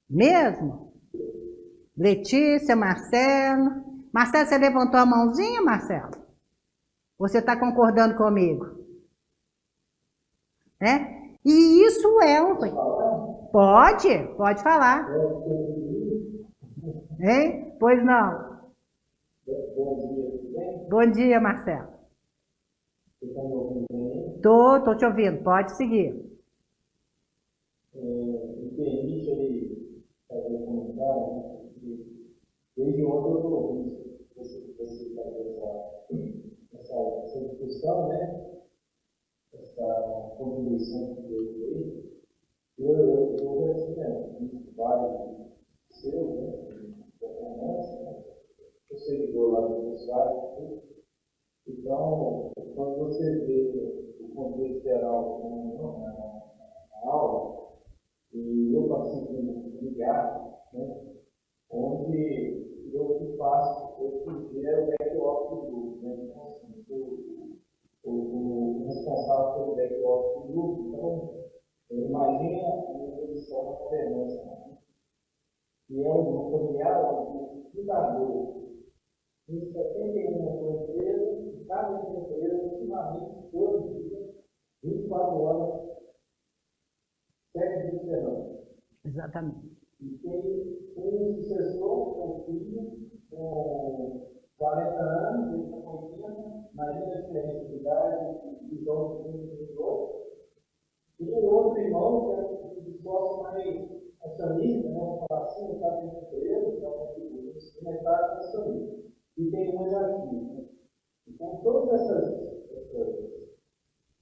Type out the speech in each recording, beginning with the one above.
Mesmo? Letícia, Marcelo. Marcelo, você levantou a mãozinha, Marcelo? Você está concordando comigo? Né? E isso é um... Pode falar. Hein? Pois não. Bom dia, Marcelo. Tô te ouvindo, pode seguir. Me permite aí fazer um comentário, desde ontem eu estou ouvindo você fazer essa discussão, né? Essa contribuição que veio aí. Eu recebo vários seus, né? Eu seguidor lá do usuário. Então, quando você vê o contexto geral na aula, e eu participo ligado, né? Onde eu que faço, eu gero o back-office do grupo, né? Então, assim, o responsável pelo back-office do grupo, então, imagina a minha posição na governança, né? Que é um grupo familiar, um grupo fundador. Em 71 empresas, cada empresa, ultimamente, todos os dias, 24 horas, 7 dias por semana. Exatamente. E tem um sucessor, um filho, com 40 anos, ele está com 80, imagina a diferença de idade, visão de 22. E um outro irmão, que é um sócio mais acionista, né? Vamos falar assim, não está dentro da empresa, está contribuindo, mas está acionista. E tem um executivo. Então, todas essas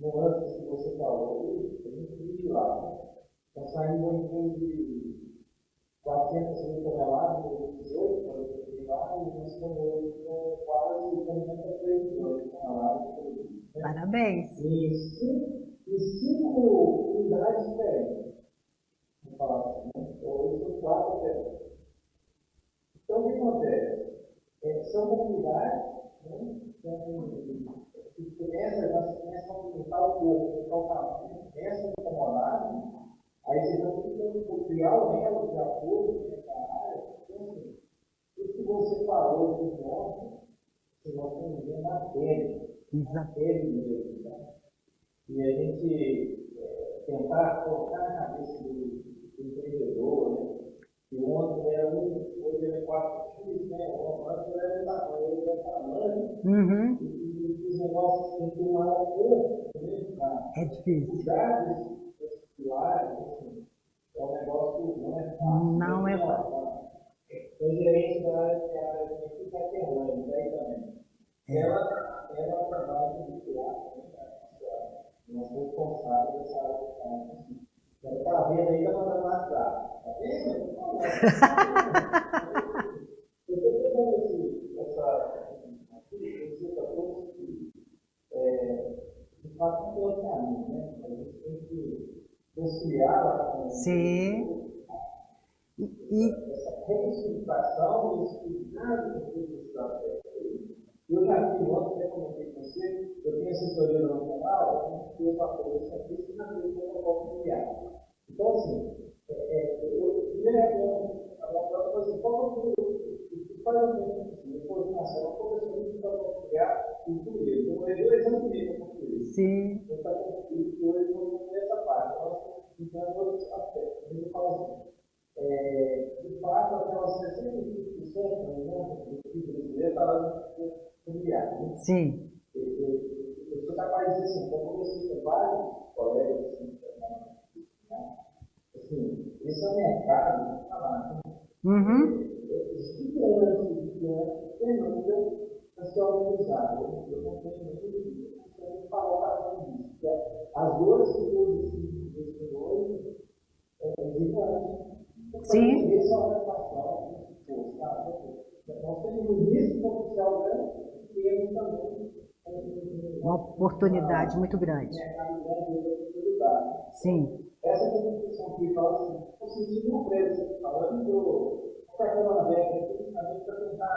nuances que você falou, a gente vive lá, né? Está saindo uma empresa de 400 mil toneladas em 2018, quando eu cheguei lá, e nós estamos hoje com quase 53 milhões de toneladas de produto. Parabéns. Em 5 unidades diferentes. Vamos falar assim, né? Hoje são 4 diferentes. Então, o que acontece? São comunidades, né? Que começam a aumentar o corpo, o tamanho, começam a incomodar, né? Aí você já tem que criar o elo de apoio nessa área. Então, assim, isso que você falou de ontem, se nós estamos vendo na pele mesmo. Né? E a gente tentar colocar na cabeça do empreendedor, né? Que ontem era hoje ele é 4x, né? Ontem ele era tamanho. Uhum. E os negócios têm que ter um maior corpo, né? É difícil. Cuidar desses pilares, assim, é um negócio não é fácil. Não é fácil. O gerente da área de Caterlândia, daí também. Ela trabalha com pilar, nós somos responsáveis dessa área de carne. Ela está vendo aí, está mandando WhatsApp. Está vendo? Eu estou pegando esse setor que, de fato, não tem outro caminho, né? A gente tem que conciliar com essa reestruturação, esse cuidado com esse estratégia. Eu já vi ontem, até comentei com você, eu tenho assessoria no canal, a gente fez uma coisa aqui na frente do protocolo familiar. Então, assim, primeiro a coisa, qual é o pagamento de coordenação, a professora de protocolo familiar e português. Eu vou ler 2 anos e meio para português. Sim. Eu estou com hoje nessa parte, nós tentamos outros aspectos. Eu falo assim, de fato, aquelas 65%, por exemplo, do PIB brasileiro estava familiar. Sim. Eu sou capaz de dizer assim, como eu conheci vários colegas, assim, esse é um mercado de falar, né? Gigantes, demanda a ser organizado. Eu não tenho nenhuma dúvida. Eu falar para disso. As dores que eu disse hoje é gigante. Sim. Essa é uma preocupação. Nós temos um risco potencial grande e temos também uma oportunidade muito grande. Sim. Essa contribuição que fala assim, estou sentindo um preço, falando do cartão aberto, a gente vai tentar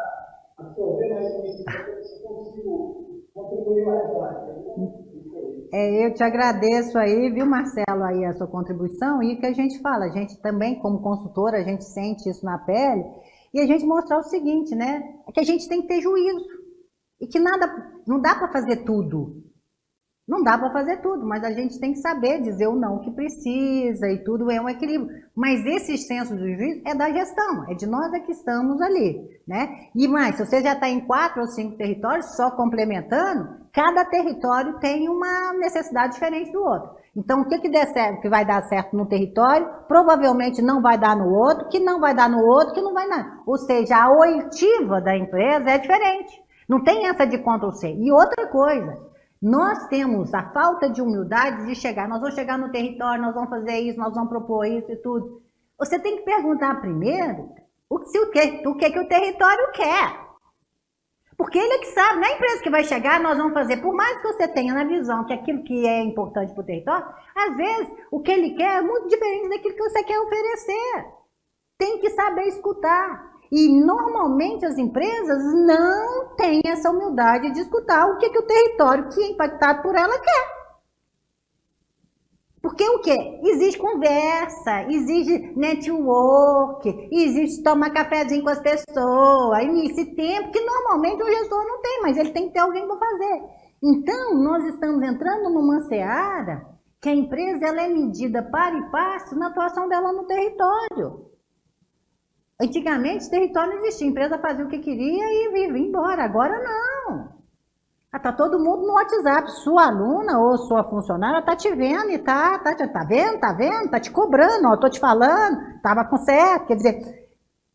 absorver mais conhecimento, se eu consigo contribuir mais rápido. eu te agradeço aí, viu, Marcelo, aí a sua contribuição, e que a gente fala, a gente também, como consultora, a gente sente isso na pele, e a gente mostrar o seguinte, né, é que a gente tem que ter juízo, e que não dá para fazer tudo. Não dá para fazer tudo, mas a gente tem que saber dizer o não que precisa e tudo é um equilíbrio. Mas esse senso de juízo é da gestão, é de nós que estamos ali, né? E mais, se você já está em 4 ou 5 territórios, só complementando, cada território tem uma necessidade diferente do outro. Então, o que der certo, que vai dar certo no território, provavelmente não vai dar no outro, que não vai dar no outro, que não vai dar. Ou seja, a oitiva da empresa é diferente. Não tem essa de Ctrl+C. E outra coisa, nós temos a falta de humildade de chegar, nós vamos chegar no território, nós vamos fazer isso, nós vamos propor isso e tudo. Você tem que perguntar primeiro o que o território quer. Porque ele é que sabe, não é a empresa que vai chegar, nós vamos fazer. Por mais que você tenha na visão que aquilo que é importante para o território, às vezes o que ele quer é muito diferente daquilo que você quer oferecer. Tem que saber escutar. E normalmente as empresas não têm essa humildade de escutar o que o território que é impactado por ela quer. Porque o quê? Exige conversa, exige network, exige tomar cafezinho com as pessoas, esse tempo que normalmente o gestor não tem, mas ele tem que ter alguém para fazer. Então, nós estamos entrando numa seara que a empresa ela é medida para e passo na atuação dela no território. Antigamente, o território não existia, a empresa fazia o que queria e ia embora. Agora não. Está todo mundo no WhatsApp. Sua aluna ou sua funcionária está te vendo e tá vendo, tá te cobrando, ó, tô te falando, estava com certo, quer dizer,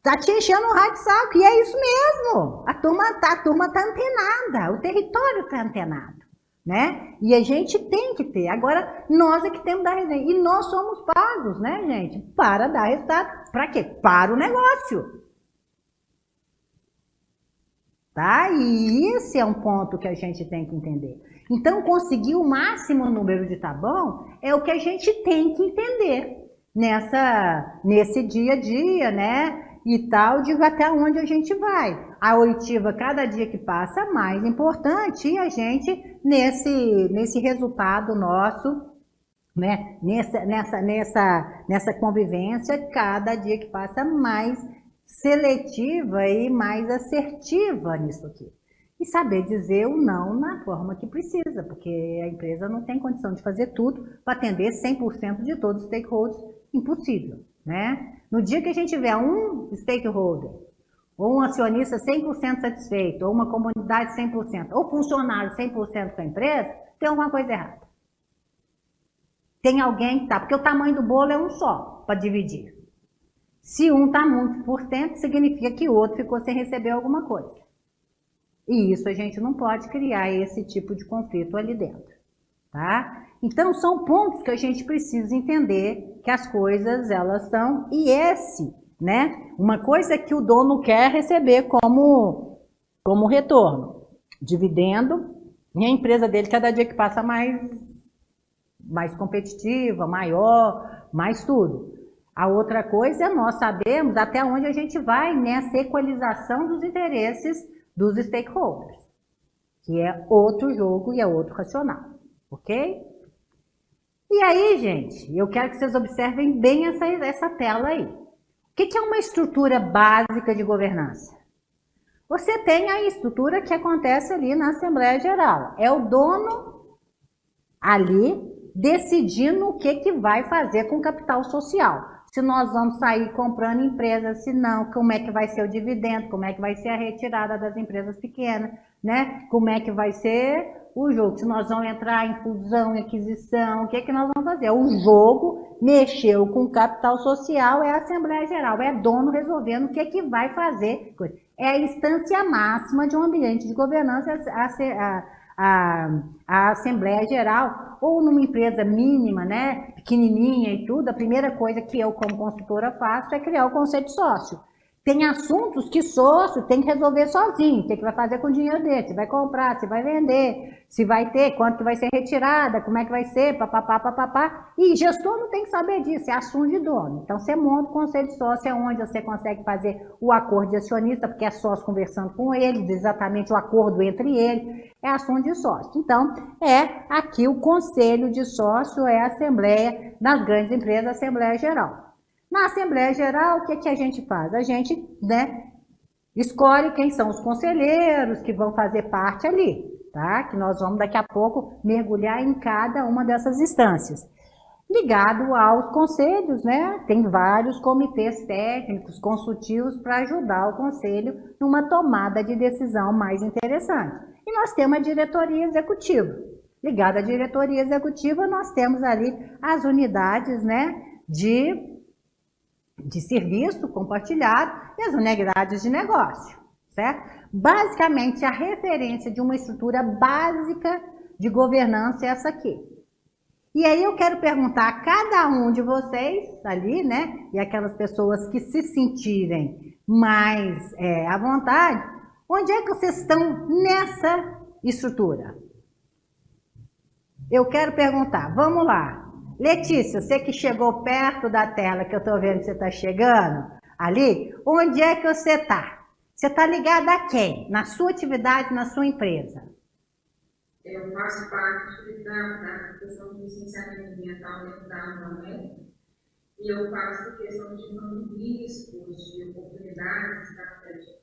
tá te enchendo o raio de saco, e é isso mesmo. A turma tá antenada, o território está antenado, né? E a gente tem que ter. Agora, nós é que temos que dar resultado. E nós somos pagos, né, gente? Para dar resultado. Para quê? Para o negócio. Tá? E esse é um ponto que a gente tem que entender. Então, conseguir o máximo número de tá bom é o que a gente tem que entender nesse dia a dia, né? E tal, de até onde a gente vai. A oitiva, cada dia que passa, mais importante, e a gente, nesse resultado nosso, né? Nessa convivência, cada dia que passa, mais seletiva e mais assertiva nisso aqui. E saber dizer o não na forma que precisa, porque a empresa não tem condição de fazer tudo para atender 100% de todos os stakeholders, impossível, né? No dia que a gente tiver um stakeholder, ou um acionista 100% satisfeito, ou uma comunidade 100%, ou funcionário 100% com a empresa, tem alguma coisa errada. Tem alguém que tá, porque o tamanho do bolo é um só, para dividir. Se um está muito por cento, significa que o outro ficou sem receber alguma coisa. E isso a gente não pode criar esse tipo de conflito ali dentro, tá? Então, são pontos que a gente precisa entender que as coisas, elas são, e né? Uma coisa que o dono quer receber como retorno, dividendo, e a empresa dele, cada dia que passa, mais competitiva, maior, mais tudo. A outra coisa é nós sabermos até onde a gente vai nessa equalização dos interesses dos stakeholders, que é outro jogo e é outro racional, ok? E aí, gente, eu quero que vocês observem bem essa tela aí. O que é uma estrutura básica de governança? Você tem a estrutura que acontece ali na Assembleia Geral. É o dono ali decidindo o que vai fazer com o capital social. Se nós vamos sair comprando empresas, se não, como é que vai ser o dividendo, como é que vai ser a retirada das empresas pequenas, né? Como é que vai ser o jogo, se nós vamos entrar em fusão, em aquisição, o que é que nós vamos fazer? O jogo mexeu com o capital social, é a Assembleia Geral, é dono resolvendo o que é que vai fazer. É a instância máxima de um ambiente de governança, a Assembleia Geral, ou numa empresa mínima, né, pequenininha e tudo, a primeira coisa que eu, como consultora, faço é criar o conceito sócio, Tem assuntos que sócio tem que resolver sozinho. O que vai fazer com o dinheiro dele? Se vai comprar, se vai vender, se vai ter, quanto que vai ser retirada, como é que vai ser, papapá, papapá. E gestor não tem que saber disso, é assunto de dono. Então você monta o conselho de sócio, é onde você consegue fazer o acordo de acionista, porque é sócio conversando com eles, exatamente o acordo entre eles, é assunto de sócio. Então, aqui o conselho de sócio é a assembleia das grandes empresas, a Assembleia Geral. Na Assembleia Geral, o que a gente faz? A gente, escolhe quem são os conselheiros que vão fazer parte ali, tá? Que nós vamos daqui a pouco mergulhar em cada uma dessas instâncias. Ligado aos conselhos, tem vários comitês técnicos, consultivos para ajudar o conselho numa tomada de decisão mais interessante. E nós temos a diretoria executiva. Ligado à diretoria executiva, nós temos ali as unidades, de serviço compartilhado e as unidades de negócio, certo? Basicamente, a referência de uma estrutura básica de governança é essa aqui. E aí eu quero perguntar a cada um de vocês ali, e aquelas pessoas que se sentirem mais à vontade, onde é que vocês estão nessa estrutura? Eu quero perguntar, vamos lá. Letícia, você que chegou perto da tela, que eu estou vendo que você está chegando, ali, onde é que você está? Você está ligada a quem? Na sua atividade, na sua empresa? Eu faço parte da questão de licenciamento ambiental dentro da ANAMED e eu faço questão de gestão de riscos, de oportunidades, estratégias.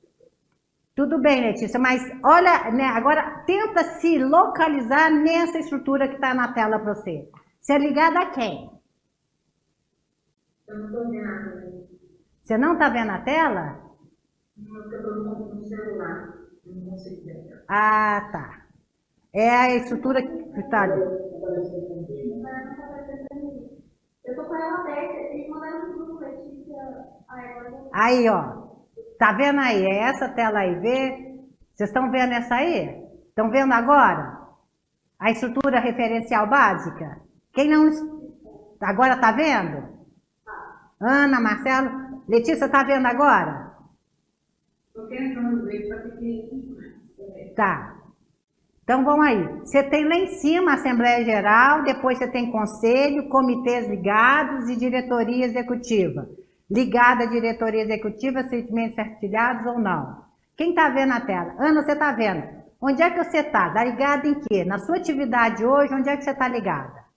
Tudo bem, Letícia, mas olha, agora tenta se localizar nessa estrutura que está na tela para você. Você é ligada a quem? Eu não estou vendo a tela. Você não está vendo a tela? Não, porque eu estou no celular. Eu não consigo ver. Ah, tá. É a estrutura que está ali. Eu estou com ela aberta, eles mandaram um grupo, Letícia. Aí, ó. Tá vendo aí? É essa tela aí, vê? Vocês estão vendo essa aí? Estão vendo agora? A estrutura referencial básica? Quem não... Agora tá vendo? Ana, Marcelo, Letícia, tá vendo agora? Estou tentando ver para pequenininho. Tá. Então, vamos aí. Você tem lá em cima a Assembleia Geral, depois você tem conselho, comitês ligados e diretoria executiva. Ligada à diretoria executiva, sentimentos artilhados ou não. Quem tá vendo a tela? Ana, você tá vendo? Onde é que você tá? Tá ligada em quê? Na sua atividade hoje, onde é que você tá ligada?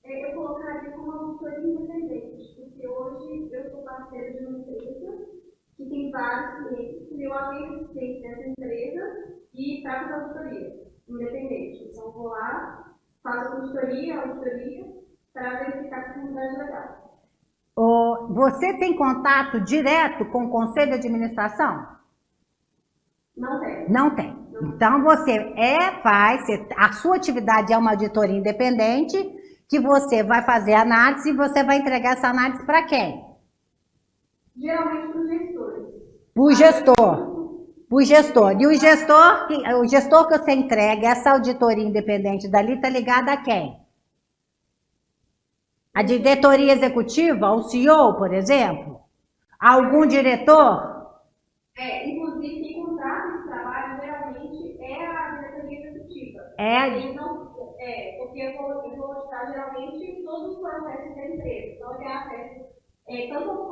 Eu colocaria como uma auditoria independente, porque hoje eu sou parceira de uma empresa que tem vários clientes, e eu amigo assistente dessa empresa e trago essa auditoria independente. Então, eu vou lá, faço a auditoria para verificar a comunidade legal. Você tem contato direto com o conselho de administração? Não tem. Não tem. Então, você a sua atividade é uma auditoria independente, que você vai fazer análise e você vai entregar essa análise para quem? Geralmente para os gestores. Para o gestor. Para o gestor. E o gestor que você entrega, essa auditoria independente dali, está ligada a quem? A diretoria executiva, ao CEO, por exemplo? Algum diretor? Inclusive, quem contrata esse trabalho geralmente é a diretoria executiva. Eles não, porque eu vou mostrar geralmente todos os processos da empresa. Então, eu tenho acesso tanto aos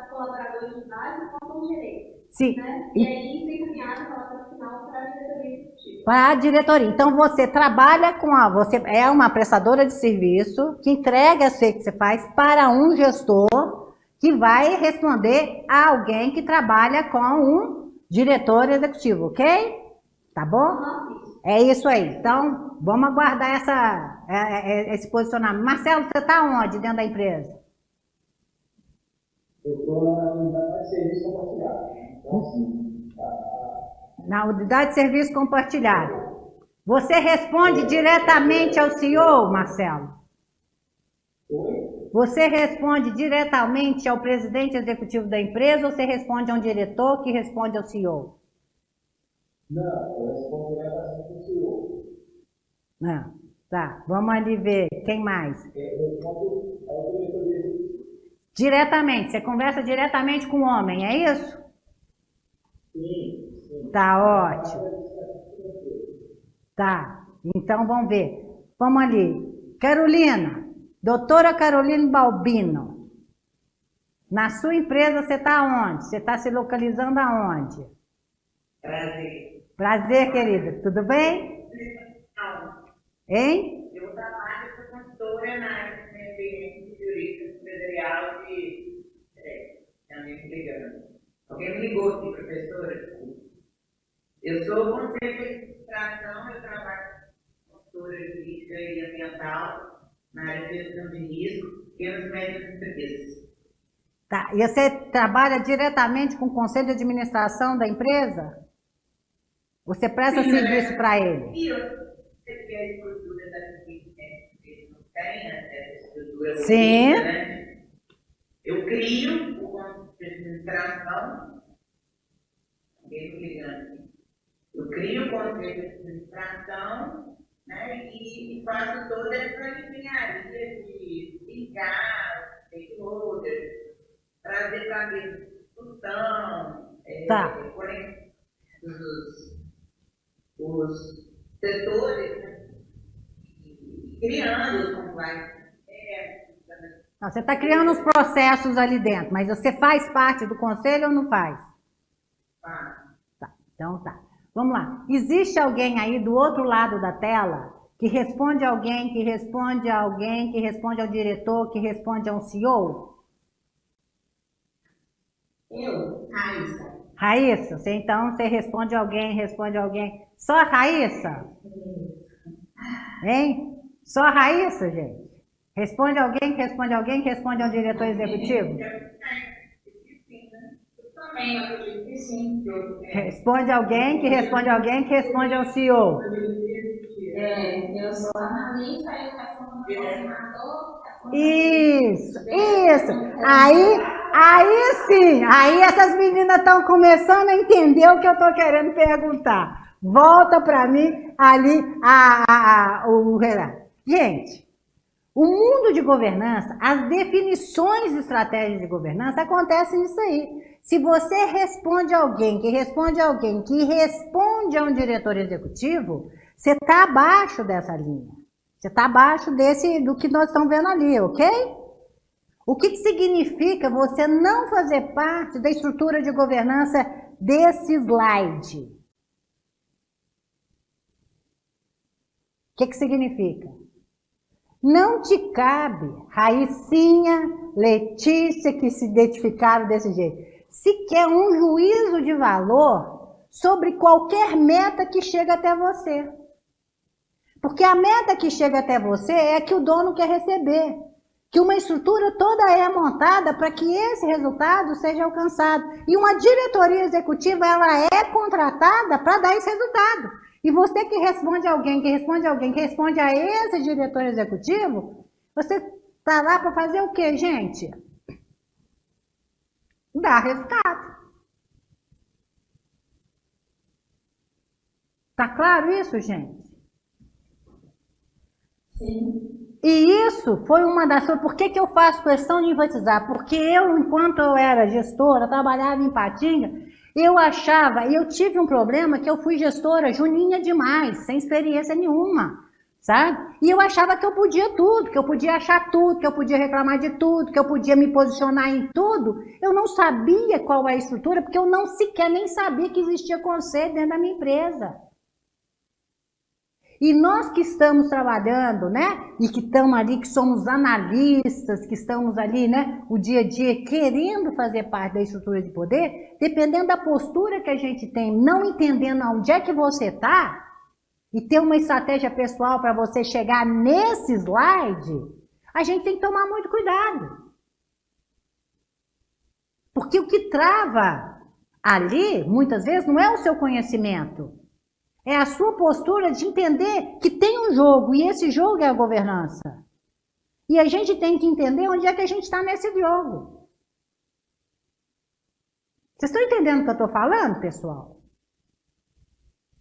colaboradores de base quanto aos gerentes. Sim. E aí, isso é encaminhado para o final para a diretoria executiva. Para a diretoria. Então, você trabalha você é uma prestadora de serviço que entrega o que você faz para um gestor que vai responder a alguém que trabalha com um diretor executivo, ok? Tá bom? É isso aí. Então, vamos aguardar esse posicionamento. Marcelo, você está onde dentro da empresa? Eu estou na unidade de serviço compartilhado. Então, assim, na unidade de serviço compartilhado. Você responde diretamente ao CEO, Marcelo? Oi? Você responde diretamente ao presidente executivo da empresa ou você responde a um diretor que responde ao CEO? Não, eu respondo diretamente ao CEO. Tá, vamos ali ver. Quem mais? Eu respondo ao diretoria executiva. Diretamente, você conversa diretamente com o homem, é isso? Sim. Tá ótimo. Tá, então vamos ver. Vamos ali. Carolina, doutora Carolina Balbino. Na sua empresa você está onde? Você está se localizando aonde? Prazer. Prazer, querida. Tudo bem? Não, Hein? eu trabalho como consultora na área de independente de jurídica empresarial de alguém me ligando. Alguém me ligou aqui, professora. Eu sou conselheira de administração, eu trabalho como consultora jurídica e ambiental na área de gestão de risco e nos médios empresas. Tá. E você trabalha diretamente com o conselho de administração da empresa? Você presta serviço para ele? E eu sei que a estrutura da equipe, né? Eles não têm essa estrutura. Sim. Bonita, né? Eu crio o conselho de administração. Alguém me ligando aqui. Eu crio o conselho de administração, né? E faço toda essa engenharia de ligar, stakeholders, trazer para a discussão, Tá. os setores, né? E criando os compliance. Não, você está criando os processos ali dentro, mas você faz parte do conselho ou não faz? Tá, então tá. Vamos lá. Existe alguém aí do outro lado da tela que responde a alguém, que responde a alguém, que responde ao diretor, que responde a um CEO? Eu, Raíssa. Raíssa, então você responde a alguém, responde a alguém. Só a Raíssa? Hein? Só a Raíssa, gente? Responde alguém, que responde alguém, que responde ao diretor executivo? Eu também acredito que sim. Responde alguém, que responde alguém, que responde ao CEO. Eu sou analista e eu respondo ao coordenador. Isso. Aí sim, aí essas meninas estão começando a entender o que eu estou querendo perguntar. Volta para mim ali o relato. Gente, o mundo de governança, as definições de estratégias de governança acontecem nisso aí. Se você responde a alguém, que responde a alguém, que responde a um diretor executivo, você está abaixo dessa linha. Você está abaixo do que nós estamos vendo ali, ok? O que significa você não fazer parte da estrutura de governança desse slide? O que significa? Não te cabe, Raicinha, Letícia, que se identificaram desse jeito, sequer um juízo de valor sobre qualquer meta que chega até você. Porque a meta que chega até você é a que o dono quer receber. Que uma estrutura toda é montada para que esse resultado seja alcançado. E uma diretoria executiva, ela é contratada para dar esse resultado. E você que responde a alguém, que responde a alguém, que responde a esse diretor executivo, você está lá para fazer o quê, gente? Dar resultado. Tá claro isso, gente? Sim. E isso foi uma das coisas. Por que eu faço questão de enfatizar? Porque eu, enquanto eu era gestora, trabalhava em Patinga, eu achava, e eu tive um problema que eu fui gestora juninha demais, sem experiência nenhuma, sabe? E eu achava que eu podia tudo, que eu podia achar tudo, que eu podia reclamar de tudo, que eu podia me posicionar em tudo. Eu não sabia qual é a estrutura, porque eu não sequer nem sabia que existia conselho dentro da minha empresa. E nós que estamos trabalhando, né, e que estamos ali, que somos analistas, que estamos ali, né, o dia a dia querendo fazer parte da estrutura de poder, dependendo da postura que a gente tem, não entendendo onde é que você está, e ter uma estratégia pessoal para você chegar nesse slide, a gente tem que tomar muito cuidado. Porque o que trava ali, muitas vezes, não é o seu conhecimento. É a sua postura de entender que tem um jogo, e esse jogo é a governança. E a gente tem que entender onde é que a gente está nesse jogo. Vocês estão entendendo o que eu estou falando, pessoal?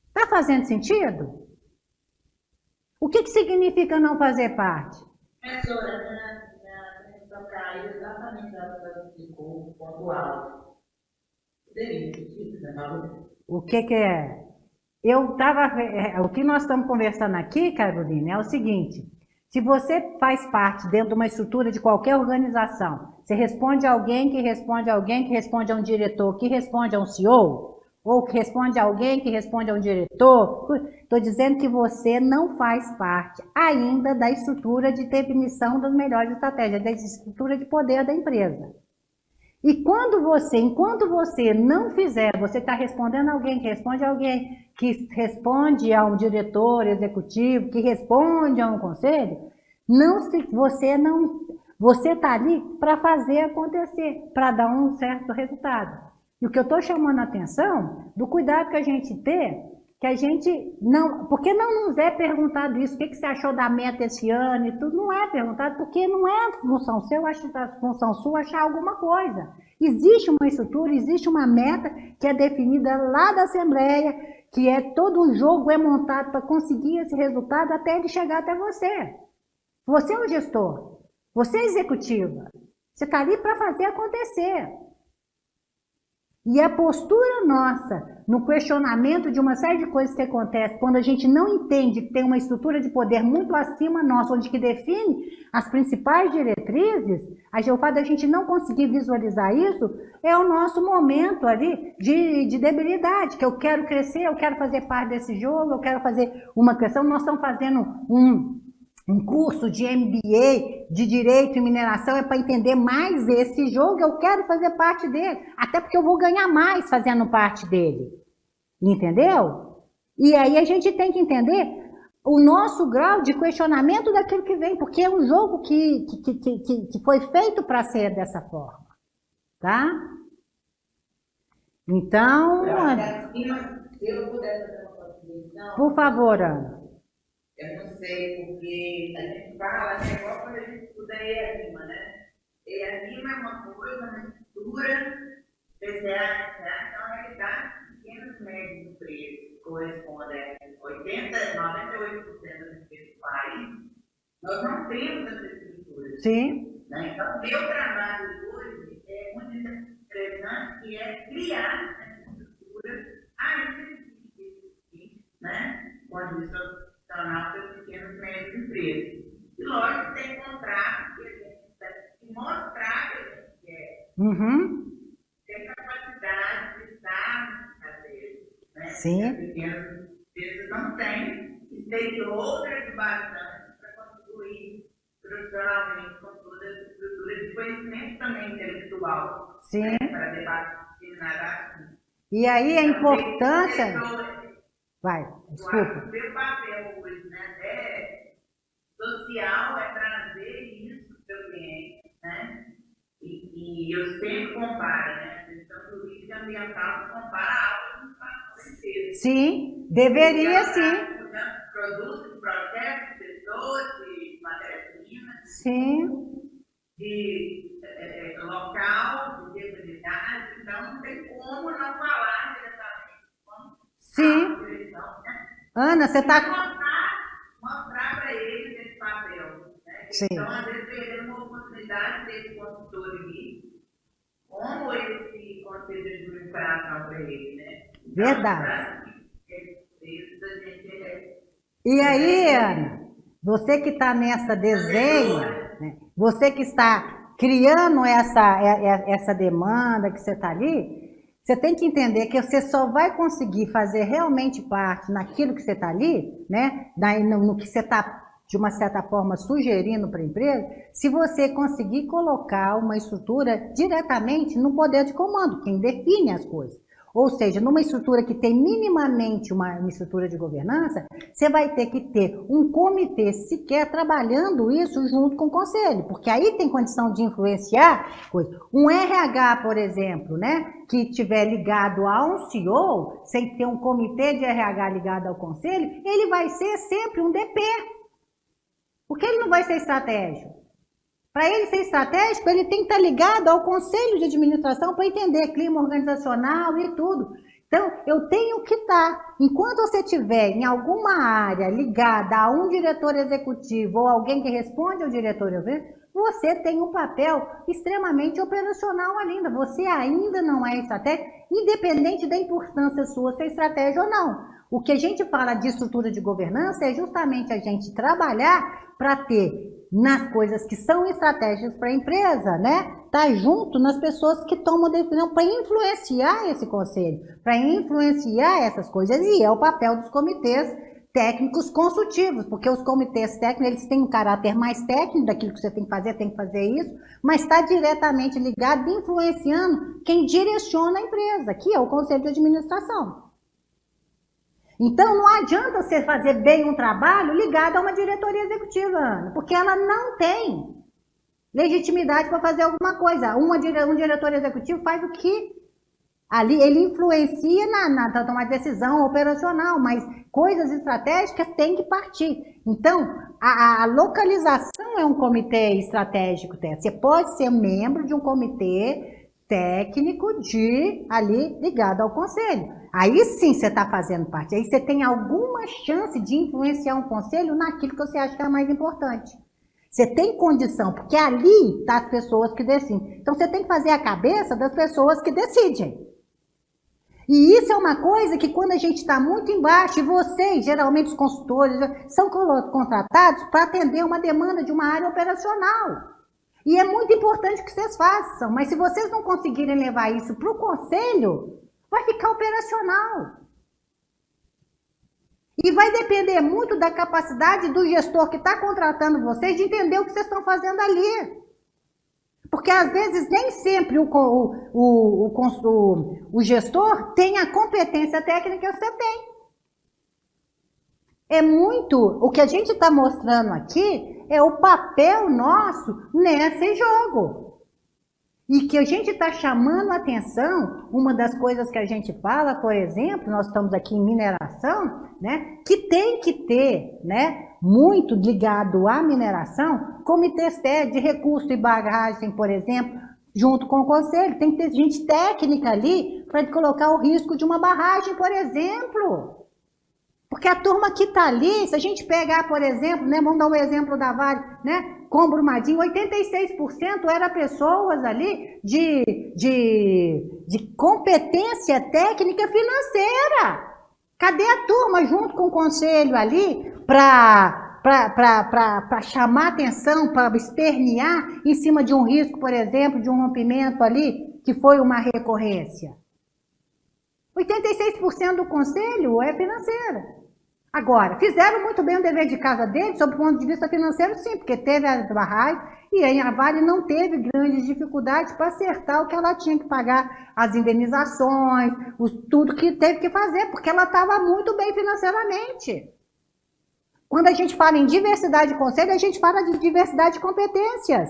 Está fazendo sentido? O que significa não fazer parte? Professora, na tocar exatamente senhora ficou pontual. Poderia repetir, O que é? O que nós estamos conversando aqui, Carolina, é o seguinte: se você faz parte dentro de uma estrutura de qualquer organização, você responde a alguém, que responde a alguém, que responde a um diretor, que responde a um CEO, ou que responde a alguém, que responde a um diretor, estou dizendo que você não faz parte ainda da estrutura de definição das melhores estratégias, da estrutura de poder da empresa. E enquanto você não fizer, você está respondendo a alguém, que responde a alguém, que responde a um diretor executivo, que responde a um conselho, você está ali para fazer acontecer, para dar um certo resultado. E o que eu estou chamando a atenção, do cuidado que a gente tem, que a gente não, porque não nos é perguntado isso, o que você achou da meta esse ano e tudo, não é perguntado, porque não é função sua, função sua achar alguma coisa. Existe uma estrutura, existe uma meta que é definida lá da Assembleia, que é todo um jogo é montado para conseguir esse resultado até ele chegar até você. Você é o gestor, você é executiva, você está ali para fazer acontecer. E a postura nossa no questionamento de uma série de coisas que acontecem quando a gente não entende que tem uma estrutura de poder muito acima nossa, onde que define as principais diretrizes, o fato da gente não conseguir visualizar isso é o nosso momento ali de debilidade, que eu quero crescer, eu quero fazer parte desse jogo, eu quero fazer uma questão. Nós estamos fazendo um curso de MBA de Direito e Mineração, é para entender mais esse jogo, eu quero fazer parte dele, até porque eu vou ganhar mais fazendo parte dele, entendeu? E aí a gente tem que entender o nosso grau de questionamento daquilo que vem, porque é um jogo que foi feito para ser dessa forma, tá? Então, se eu puder fazer uma contribuição, por favor, Ana. Eu não sei, porque a gente fala, né, igual quando a gente estuda EARIMA, né? EARIMA é uma coisa, uma estrutura, PCA, então na realidade, pequenos e médios empresas correspondem a 98% das empresas do país, nós não temos essa estrutura. Sim. Né? Então, meu trabalho hoje é muito interessante, que é criar essa estrutura ainda que, né? Quando isso para pequenas e médias empresas. E lógico, tem contrato que a gente tem que mostrar que a gente quer. Tem capacidade de estar na cadeia. Né? Sim. As pequenas empresas não têm stakeholders bastante para contribuir profissionalmente com toda essa estrutura de conhecimento também intelectual. Sim. Né? Para debater determinado assunto. E aí a então, importância... Vai, desculpa. O meu papel hoje, né, social é trazer isso para o cliente, né? E eu sempre comparo, né? A questão política ambiental se compara a algo para empresa. Sim, deveria sim. Produtos, processos, pessoas, de matérias-primas. Sim. De local, de viabilidade, então não tem como não falar diretamente com sim. Ana, você está... Mostrar para eles esse papel. Né? Sim. Então, às vezes, perdendo uma oportunidade desse consultor ali, como esse conselho de administração para ele, né? Verdade. E aí, Ana, você que está nessa desenho, né? Você que está criando essa demanda que você está ali, você tem que entender que você só vai conseguir fazer realmente parte naquilo que você está ali, né? No que você está, de uma certa forma, sugerindo para a empresa, se você conseguir colocar uma estrutura diretamente no poder de comando, quem define as coisas. Ou seja, numa estrutura que tem minimamente uma estrutura de governança, você vai ter que ter um comitê sequer trabalhando isso junto com o conselho, porque aí tem condição de influenciar coisas. Um RH, por exemplo, né, que estiver ligado a um CEO, sem ter um comitê de RH ligado ao conselho, ele vai ser sempre um DP, porque ele não vai ser estratégico. Para ele ser estratégico, ele tem que estar ligado ao conselho de administração para entender clima organizacional e tudo. Então, eu tenho que estar, enquanto você estiver em alguma área ligada a um diretor executivo ou alguém que responde ao diretor executivo, você tem um papel extremamente operacional ainda. Você ainda não é estratégia, independente da importância sua ser estratégia ou não. O que a gente fala de estrutura de governança é justamente a gente trabalhar para ter nas coisas que são estratégias para a empresa, né? Tá junto nas pessoas que tomam decisão para influenciar esse conselho, para influenciar essas coisas, e é o papel dos comitês técnicos consultivos, porque os comitês técnicos, eles têm um caráter mais técnico daquilo que você tem que fazer isso, mas está diretamente ligado, influenciando quem direciona a empresa, que é o conselho de administração. Então, não adianta você fazer bem um trabalho ligado a uma diretoria executiva, Ana, porque ela não tem legitimidade para fazer alguma coisa. Um diretor executivo faz o que ali, ele influencia na tomar decisão operacional, mas coisas estratégicas têm que partir. Então, a localização é um comitê estratégico. Você pode ser membro de um comitê técnico ali ligado ao conselho. Aí sim você está fazendo parte. Aí você tem alguma chance de influenciar um conselho naquilo que você acha que é mais importante. Você tem condição, porque ali tá as pessoas que decidem. Então você tem que fazer a cabeça das pessoas que decidem. E isso é uma coisa que quando a gente está muito embaixo, e vocês, geralmente os consultores, são contratados para atender uma demanda de uma área operacional. E é muito importante que vocês façam, mas se vocês não conseguirem levar isso para o conselho, vai ficar operacional. E vai depender muito da capacidade do gestor que está contratando vocês de entender o que vocês estão fazendo ali. Porque às vezes nem sempre o gestor tem a competência técnica que você tem. É muito, o que a gente está mostrando aqui é o papel nosso nesse jogo. E que a gente está chamando a atenção, uma das coisas que a gente fala, por exemplo, nós estamos aqui em mineração, né, que tem que ter, né, muito ligado à mineração, comitês de recurso e bagagem, por exemplo, junto com o conselho, tem que ter gente técnica ali para colocar o risco de uma barragem, por exemplo. Porque a turma que está ali, se a gente pegar, por exemplo, né, vamos dar um exemplo da Vale, né, com Brumadinho, 86% eram pessoas ali de competência técnica financeira. Cadê a turma junto com o conselho ali para chamar atenção, para espernear em cima de um risco, por exemplo, de um rompimento ali, que foi uma recorrência? 86% do conselho é financeira. Agora, fizeram muito bem o dever de casa deles, sob o ponto de vista financeiro, sim, porque teve a barragem e aí a Vale não teve grandes dificuldades para acertar o que ela tinha que pagar, as indenizações, tudo que teve que fazer, porque ela estava muito bem financeiramente. Quando a gente fala em diversidade de conselho, a gente fala de diversidade de competências,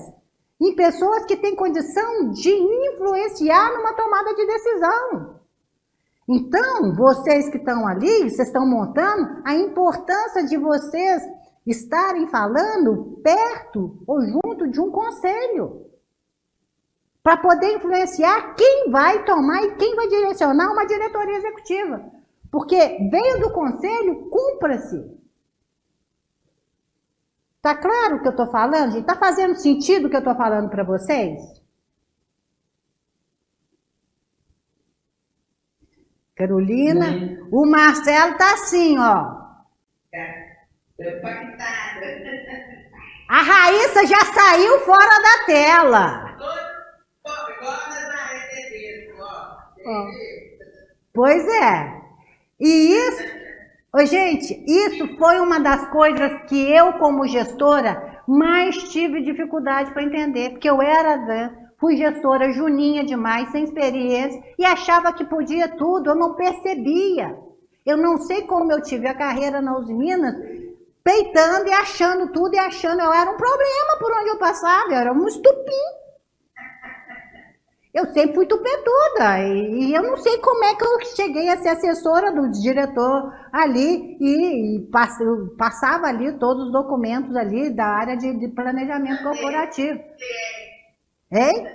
em pessoas que têm condição de influenciar numa tomada de decisão. Então, vocês que estão ali, vocês estão montando a importância de vocês estarem falando perto ou junto de um conselho, para poder influenciar quem vai tomar e quem vai direcionar uma diretoria executiva. Porque veio do conselho, cumpra-se. Tá claro o que eu estou falando, gente? Tá fazendo sentido o que eu estou falando para vocês? Carolina, o Marcelo tá assim, ó. A Raíssa já saiu fora da tela. Pois é. E isso, gente, isso foi uma das coisas que eu, como gestora, mais tive dificuldade para entender, porque eu fui gestora juninha demais, sem experiência, e achava que podia tudo, eu não percebia. Eu não sei como eu tive a carreira na Uzi Minas, peitando e achando tudo, e achando eu era um problema por onde eu passava, eu era um estupim. Eu sempre fui tupetuda, e eu não sei como é que eu cheguei a ser assessora do diretor ali, e passava ali todos os documentos ali da área de planejamento corporativo. Hein?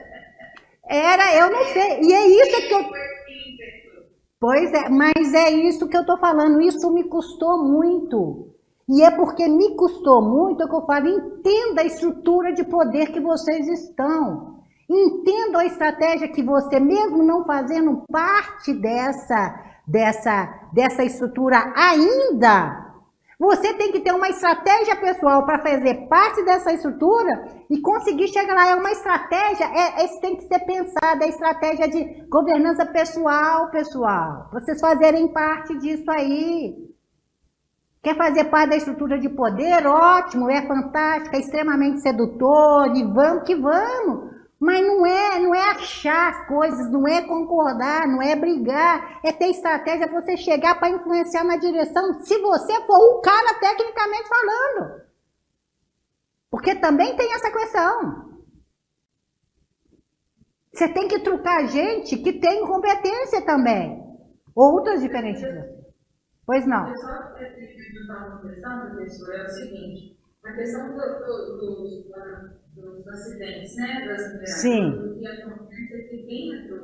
Eu não sei, e é isso que eu... Pois é, mas é isso que eu tô falando, isso me custou muito. E é porque me custou muito que eu falo, entenda a estrutura de poder que vocês estão. Entenda a estratégia que você, mesmo não fazendo parte dessa estrutura ainda, você tem que ter uma estratégia pessoal para fazer parte dessa estrutura e conseguir chegar lá. É uma estratégia, isso tem que ser pensado, é estratégia de governança pessoal, pessoal. Vocês fazerem parte disso aí. Quer fazer parte da estrutura de poder? Ótimo, é fantástico, é extremamente sedutor, e vamos que vamos. Mas não é achar as coisas, não é concordar, não é brigar, é ter estratégia para você chegar para influenciar na direção, se você for o cara tecnicamente falando. Porque também tem essa questão. Você tem que trucar gente que tem competência também. Outras diferentes. Pois não. Eu só queria dar uma questão, professor, é o seguinte, a questão dos acidentes, né, das empresas. Sim. O que acontece é que dentro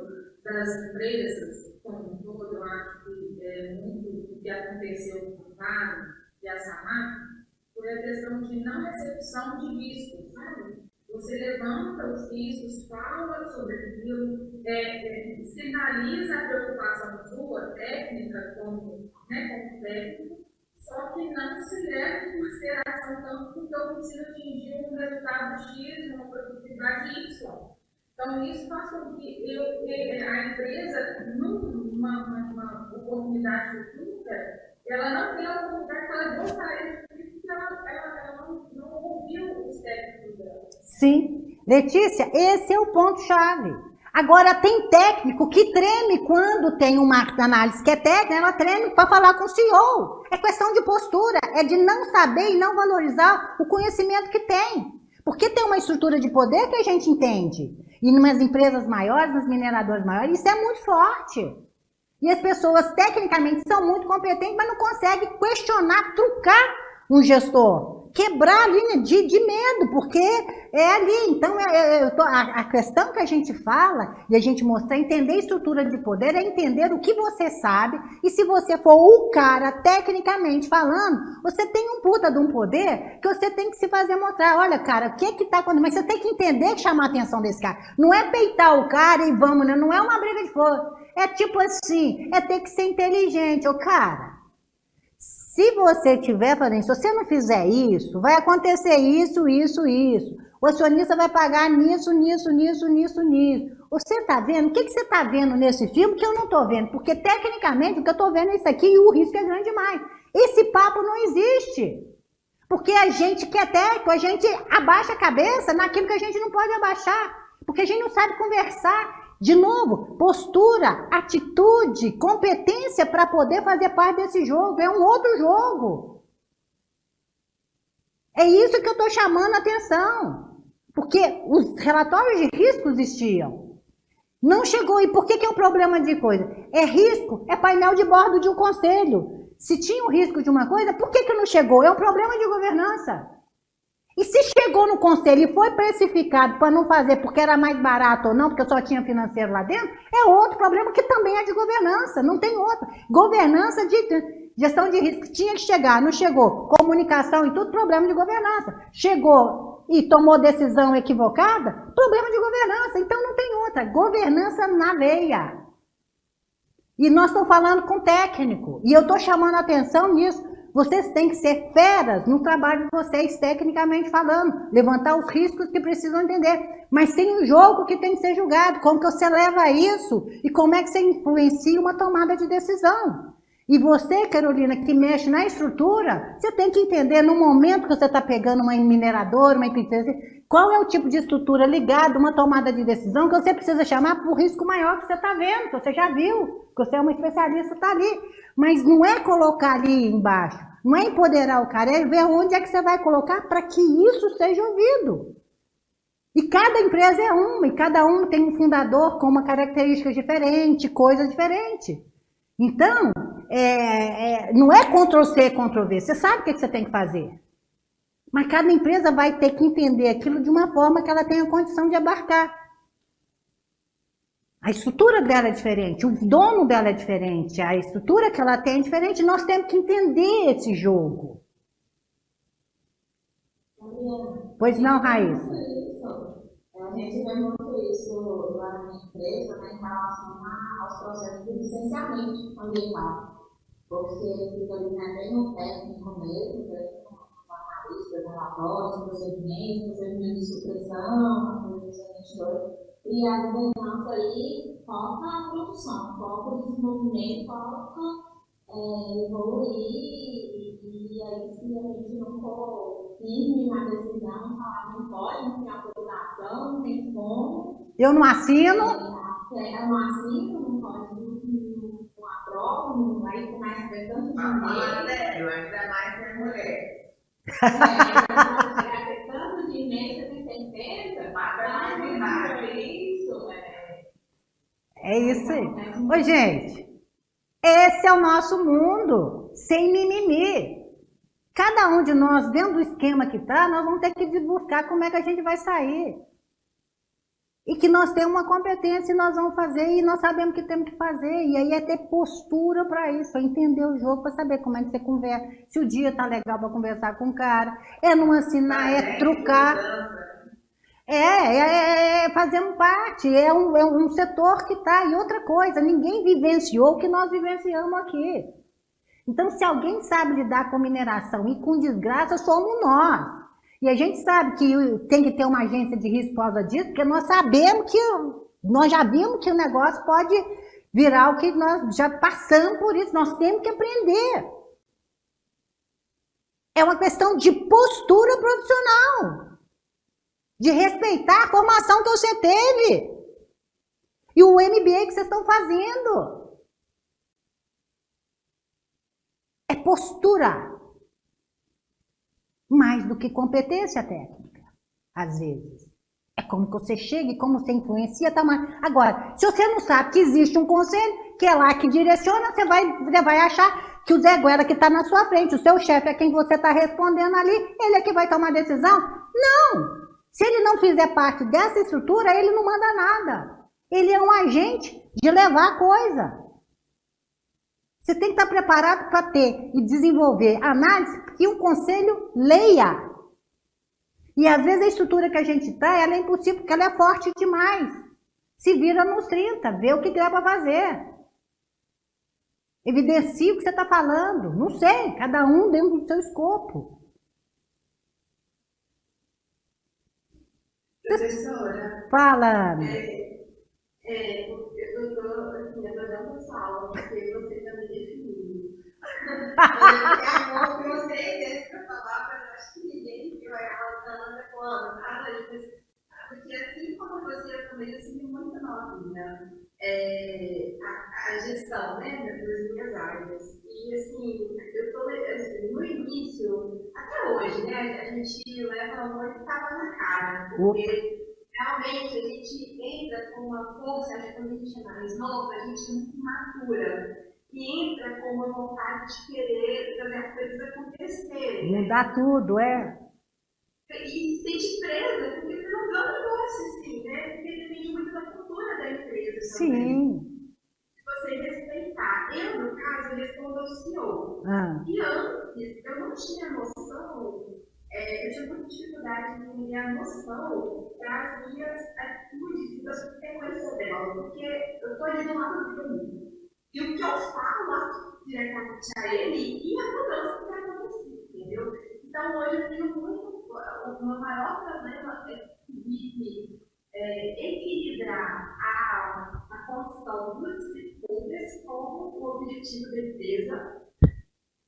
das empresas, como um todo, eu acho que muito o que aconteceu com o Vale e a Samar foi a questão de não recepção de riscos, sabe? Você levanta os riscos, fala sobre aquilo, sinaliza a preocupação sua, técnica, como técnico, só que não se leva em consideração tanto porque eu preciso atingir um resultado X, uma produtividade Y. Então, isso faz com que a empresa, numa oportunidade futura, ela não tenha a oportunidade que ela gostaria de ter, porque ela não ouviu os técnicos dela. Sim. Letícia, esse é o ponto-chave. Agora, tem técnico que treme quando tem uma análise que é técnica, ela treme para falar com o CEO. É questão de postura, é de não saber e não valorizar o conhecimento que tem. Porque tem uma estrutura de poder que a gente entende. E nas empresas maiores, nas mineradoras maiores, isso é muito forte. E as pessoas tecnicamente são muito competentes, mas não conseguem questionar, trucar um gestor. Quebrar a linha de medo, porque é ali. Então, a questão que a gente fala, e a gente mostrar, entender a estrutura de poder, é entender o que você sabe, e se você for o cara, tecnicamente falando, você tem um puta de um poder que você tem que se fazer mostrar. Olha, cara, o que tá acontecendo? Mas você tem que entender que chamar a atenção desse cara. Não é peitar o cara e vamos, né? Não é uma briga de fogo. É tipo assim, é ter que ser inteligente. Ô, cara, se você estiver fazendo, se você não fizer isso, vai acontecer isso, isso, isso. O acionista vai pagar nisso, nisso, nisso, nisso, nisso. Você está vendo? O que você está vendo nesse filme que eu não estou vendo? Porque, tecnicamente, o que eu estou vendo é isso aqui e o risco é grande demais. Esse papo não existe. Porque a gente que é técnico, a gente abaixa a cabeça naquilo que a gente não pode abaixar. Porque a gente não sabe conversar. De novo, postura, atitude, competência para poder fazer parte desse jogo. É um outro jogo. É isso que eu estou chamando a atenção. Porque os relatórios de risco existiam. Não chegou. E por que é um problema de coisa? É risco, é painel de bordo de um conselho. Se tinha um risco de uma coisa, por que não chegou? É um problema de governança. E se chegou no conselho e foi precificado para não fazer porque era mais barato ou não, porque só tinha financeiro lá dentro, é outro problema que também é de governança, não tem outro. Governança de gestão de risco tinha que chegar, não chegou. Comunicação e tudo, problema de governança. Chegou e tomou decisão equivocada, problema de governança. Então não tem outra. Governança na veia. E nós estamos falando com técnico. E eu estou chamando a atenção nisso. Vocês têm que ser feras no trabalho de vocês, tecnicamente falando. Levantar os riscos que precisam entender. Mas tem um jogo que tem que ser julgado. Como que você leva isso? E como é que você influencia uma tomada de decisão? E você, Carolina, que mexe na estrutura, você tem que entender no momento que você está pegando uma mineradora, uma empresa, qual é o tipo de estrutura ligada a uma tomada de decisão que você precisa chamar para o risco maior que você está vendo, que você já viu, que você é uma especialista, está ali. Mas não é colocar ali embaixo, não é empoderar o cara, é ver onde é que você vai colocar para que isso seja ouvido. E cada empresa é uma, e cada um tem um fundador com uma característica diferente, coisa diferente. Então, não é Ctrl-C, Ctrl-V, você sabe o que você tem que fazer. Mas cada empresa vai ter que entender aquilo de uma forma que ela tenha condição de abarcar. A estrutura dela é diferente, o dono dela é diferente, a estrutura que ela tem é diferente, nós temos que entender esse jogo. Pois não, Raíssa? A gente vê muito isso lá na empresa, né, em relação aos processos de licenciamento ambiental, porque fica ali, né, bem no técnico mesmo, os analistas, relatórios, procedimentos de supressão, e a governança aí foca a produção, foca o desenvolvimento, foca evoluir, e aí se a gente não for firme na decisão, falar não pode, não tem autorização, não tem como. Eu não assino. Eu não assino, não pode, não aprova, não vai começar a ter tanto dinheiro. Sério, ainda mais ser mulher. Chegar a ter tanto dinheiro, você tem certeza? É isso aí. Ô, gente, esse é o nosso mundo, sem mimimi. Cada um de nós, dentro do esquema que está, nós vamos ter que buscar como é que a gente vai sair. E que nós temos uma competência e nós vamos fazer, e nós sabemos que temos que fazer. E aí é ter postura para isso, é entender o jogo, para saber como é que você conversa. Se o dia está legal para conversar com o cara, é não assinar, é trucar. Fazemos parte, é um setor que está. E outra coisa, ninguém vivenciou o que nós vivenciamos aqui. Então, se alguém sabe lidar com mineração e com desgraça, somos nós. E a gente sabe que tem que ter uma agência de risco por causa disso, porque nós sabemos que, nós já vimos que o negócio pode virar o que nós já passamos por isso, nós temos que aprender. É uma questão de postura profissional, de respeitar a formação que você teve e o MBA que vocês estão fazendo. É postura. Mais do que competência técnica, às vezes. É como que você chega e como você influencia. Agora, se você não sabe que existe um conselho, que é lá que direciona, você vai achar que o Zé Guera que está na sua frente, o seu chefe é quem você está respondendo ali, ele é que vai tomar decisão? Não! Se ele não fizer parte dessa estrutura, ele não manda nada. Ele é um agente de levar a coisa. Você tem que estar preparado para ter e desenvolver análise que o conselho leia. E às vezes a estrutura que a gente está, ela é impossível, porque ela é forte demais. Se vira nos 30, vê o que dá para fazer. Evidencia o que você está falando. Não sei, cada um dentro do seu escopo. Professora, Fala, Ana. eu estou adorando a sua aula, porque você está me definindo. É bom que você essa palavra, eu acho que ninguém que vai aula da Ana com a Ana, nada disso. Porque assim como você, eu também assumi muito novinha a gestão, né, das minhas áreas. E assim, eu estou assim, no início, até hoje, né, a gente leva muito tapa na cara, porque realmente a gente entra com uma força, acho que quando a gente é mais nova, a gente é muito imatura. E entra com uma vontade de querer fazer as coisas acontecerem. Mudar tudo, E se sente presa, porque você não dá um negócio assim, né? Porque depende muito da cultura da empresa também. Sim. Se você respeitar. Eu, no caso, respondo ao CEO. E antes, eu não tinha noção, eu tinha muita dificuldade de entender a noção das minhas atitudes e das consequências dela, porque eu estou ali do lado dele. E o que eu falo diretamente a ele e a mudança que vai acontecer, entendeu? Então, hoje eu tenho muito. O meu maior problema é conseguir equilibrar a construção dos setores com o objetivo da empresa.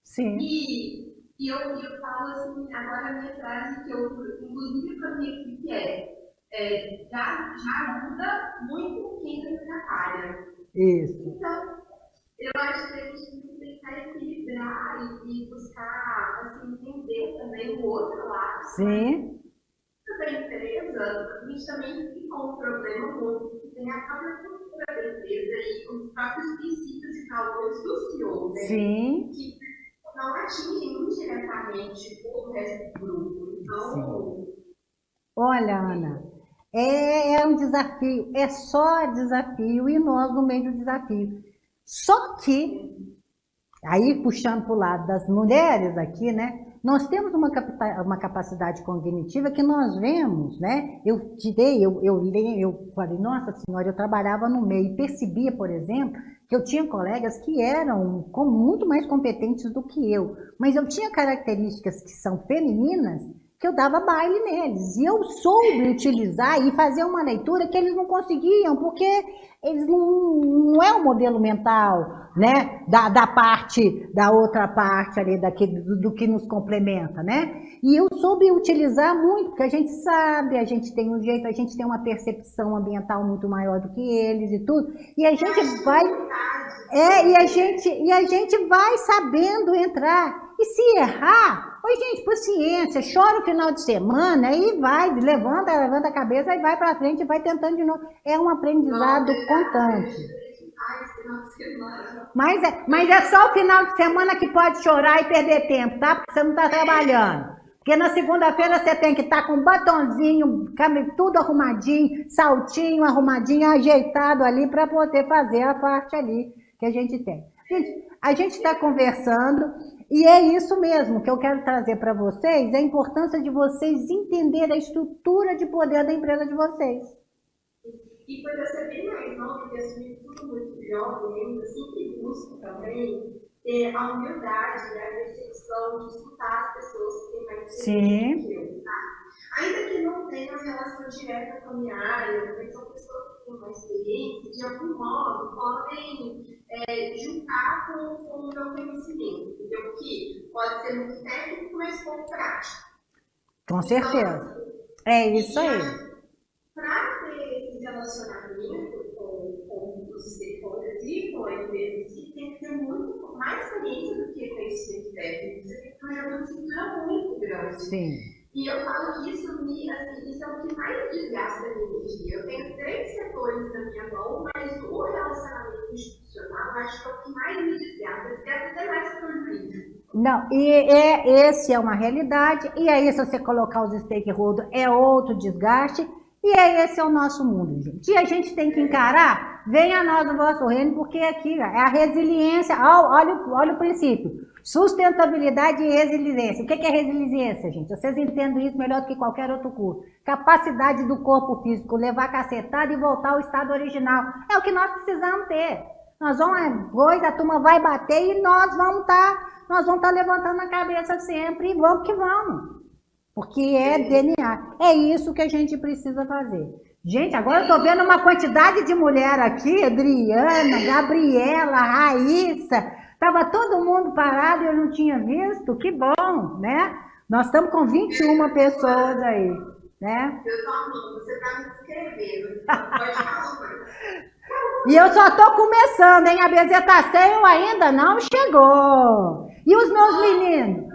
Sim. E eu falo assim, agora a minha frase que eu, inclusive para a minha equipe já muda muito quem está na área. Isso. Então, eu acho que a gente tem que tentar equilibrar e buscar, assim, entender também o outro lado. Sim. Da empresa, a gente também fica com um problema muito, que tem a própria cultura da empresa e os próprios princípios e valores do CEO, né? Sim. Que não atingem indiretamente o resto do grupo. Então, sim. Olha, Ana, é um desafio, é só desafio e nós no meio do desafio. Só que, aí puxando para o lado das mulheres aqui, né? nós temos uma capacidade cognitiva que nós vemos, né? Eu falei, nossa senhora, eu trabalhava no meio e percebia, por exemplo, que eu tinha colegas que eram muito mais competentes do que eu, mas eu tinha características que são femininas que eu dava baile neles, e eu soube utilizar e fazer uma leitura que eles não conseguiam, porque eles não é o modelo mental, né, da outra parte ali, do que nos complementa, né, e eu soube utilizar muito, porque a gente sabe, a gente tem um jeito, a gente tem uma percepção ambiental muito maior do que eles e tudo, e a gente vai, e a gente vai sabendo entrar, e se errar, oi gente, paciência, chora o final de semana e vai, levanta a cabeça e vai pra frente e vai tentando de novo. É um aprendizado constante. Mas é só o final de semana que pode chorar e perder tempo, tá? Porque você não tá trabalhando. Porque na segunda-feira você tem que estar com um batonzinho, tudo arrumadinho, saltinho arrumadinho, ajeitado ali para poder fazer a parte ali que a gente tem. Gente, a gente está conversando e é isso mesmo que eu quero trazer para vocês, a importância de vocês entenderem a estrutura de poder da empresa de vocês. E por eu ser bem mais nova, porque assumir tudo muito jovem, ainda sempre busco também ter a humildade e a percepção de escutar as pessoas que têm mais experiência do que eu, tá? Ainda que não tenha uma relação direta com a minha área, mas são pessoas que têm mais experiência, de algum modo podem juntar com o meu conhecimento, entendeu? Que pode ser muito técnico, mas pouco prático. Com certeza. Então, é isso aí. Para ter esse relacionamento com os stakeholders e com a empresa em si, tem que ter muito mais experiência do que conhecimento técnico. Você tem que ter uma jogo de cintura muito grande. Sim. E eu falo que isso é o que mais desgasta a minha energia. Eu tenho 3 setores na minha mão, mas o relacionamento institucional acho que é o que mais me desgasta. Desgasta até mais que o jurídico. Não, esse é uma realidade, e aí se você colocar os stakeholders é outro desgaste, e esse é o nosso mundo, gente. E a gente tem que encarar, venha a nós o vosso reino, porque aqui é a resiliência, olha o princípio, sustentabilidade e resiliência. O que é resiliência, gente? Vocês entendem isso melhor do que qualquer outro curso. Capacidade do corpo físico levar cacetada e voltar ao estado original. É o que nós precisamos ter. Nós vamos, a turma vai bater e nós vamos estar levantando a cabeça sempre e vamos que vamos. Porque é DNA. É isso que a gente precisa fazer. Gente, agora eu tô vendo uma quantidade de mulher aqui, Adriana, Gabriela, Raíssa, tava todo mundo parado e eu não tinha visto, que bom, né? Nós estamos com 21 pessoas aí, né? Eu tô amando, você tá me escrevendo, pode falar mais. E eu só tô começando, hein? A bezetacel ainda não chegou. E os meus meninos?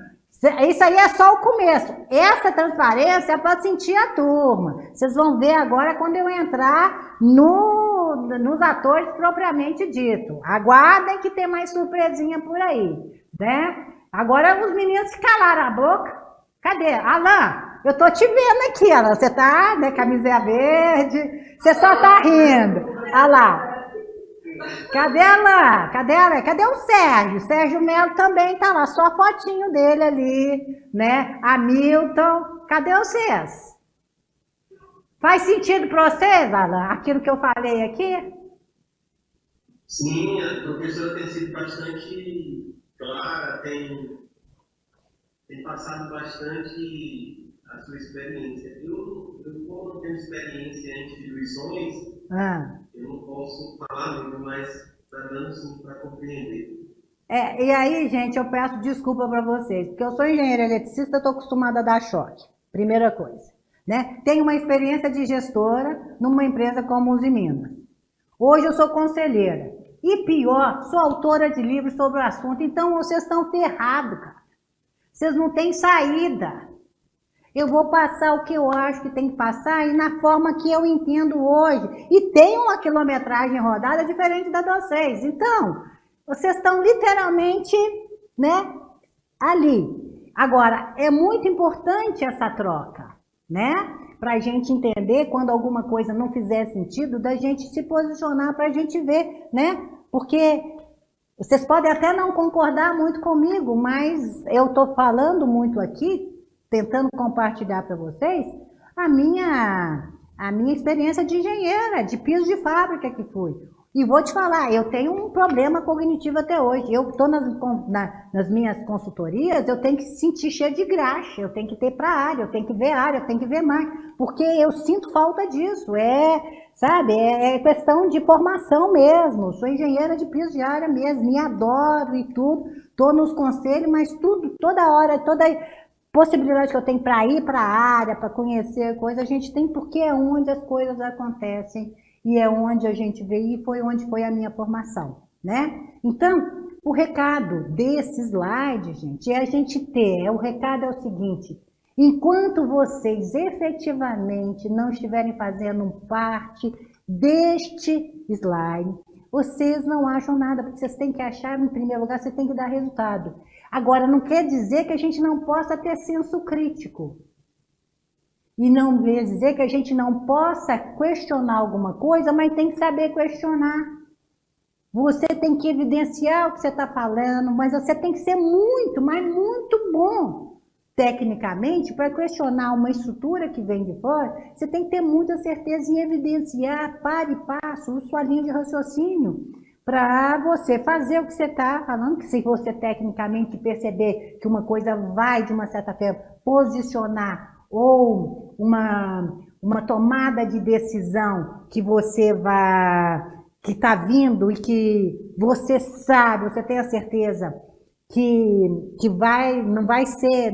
Isso aí é só o começo. Essa transparência é para sentir a turma. Vocês vão ver agora quando eu entrar nos atores propriamente dito. Aguardem que tem mais surpresinha por aí, né? Agora os meninos se calaram a boca. Cadê? Alan, eu tô te vendo aqui, Alan. Você tá, né, camisinha verde. Você só tá rindo. Olha lá. Cadê ela? Cadê o Sérgio? Sérgio Melo também tá lá, só a fotinho dele ali, né? Hamilton, cadê vocês? Faz sentido para vocês, Alan, aquilo que eu falei aqui? Sim, a professora tem sido bastante clara, tem passado bastante a sua experiência. Eu como não tenho experiência em instituições, eu não posso falar muito, mas está dando sim para compreender. E aí, gente, eu peço desculpa para vocês, porque eu sou engenheira eletricista, estou acostumada a dar choque, primeira coisa, né? Tenho uma experiência de gestora numa empresa como Uzi Minas. Hoje eu sou conselheira, e pior, sou autora de livros sobre o assunto, então vocês estão ferrados, cara. Vocês não têm saída. Eu vou passar o que eu acho que tem que passar e na forma que eu entendo hoje. E tem uma quilometragem rodada diferente da de vocês. Então, vocês estão literalmente, né, ali. Agora, é muito importante essa troca, né? Para a gente entender quando alguma coisa não fizer sentido, da gente se posicionar para a gente ver, né? Porque Vocês podem até não concordar muito comigo, mas eu estou falando muito aqui, tentando compartilhar para vocês a minha experiência de engenheira, de piso de fábrica que fui. E vou te falar, eu tenho um problema cognitivo até hoje. Eu estou nas minhas consultorias, eu tenho que sentir cheio de graxa, eu tenho que ter para área, eu tenho que ver área, eu tenho que ver mais, porque eu sinto falta disso. Sabe, é questão de formação mesmo. Sou engenheira de piso de área mesmo, me adoro e tudo. Estou nos conselhos, mas tudo, toda hora, toda possibilidade que eu tenho para ir para a área, para conhecer coisas, a gente tem, porque é onde as coisas acontecem. E é onde a gente veio e foi onde foi a minha formação, né? Então, o recado desse slide, gente, é a gente ter, o recado é o seguinte, enquanto vocês efetivamente não estiverem fazendo parte deste slide, vocês não acham nada, porque vocês têm que achar, em primeiro lugar, você tem que dar resultado. Agora, não quer dizer que a gente não possa ter senso crítico. E não quer dizer que a gente não possa questionar alguma coisa, mas tem que saber questionar. Você tem que evidenciar o que você está falando, mas você tem que ser muito, mas muito bom tecnicamente para questionar uma estrutura que vem de fora. Você tem que ter muita certeza em evidenciar, para e passo, sua linha de raciocínio, para você fazer o que você está falando, que se você tecnicamente perceber que uma coisa vai, de uma certa forma, posicionar ou uma tomada de decisão que você que está vindo e que você sabe, você tem a certeza que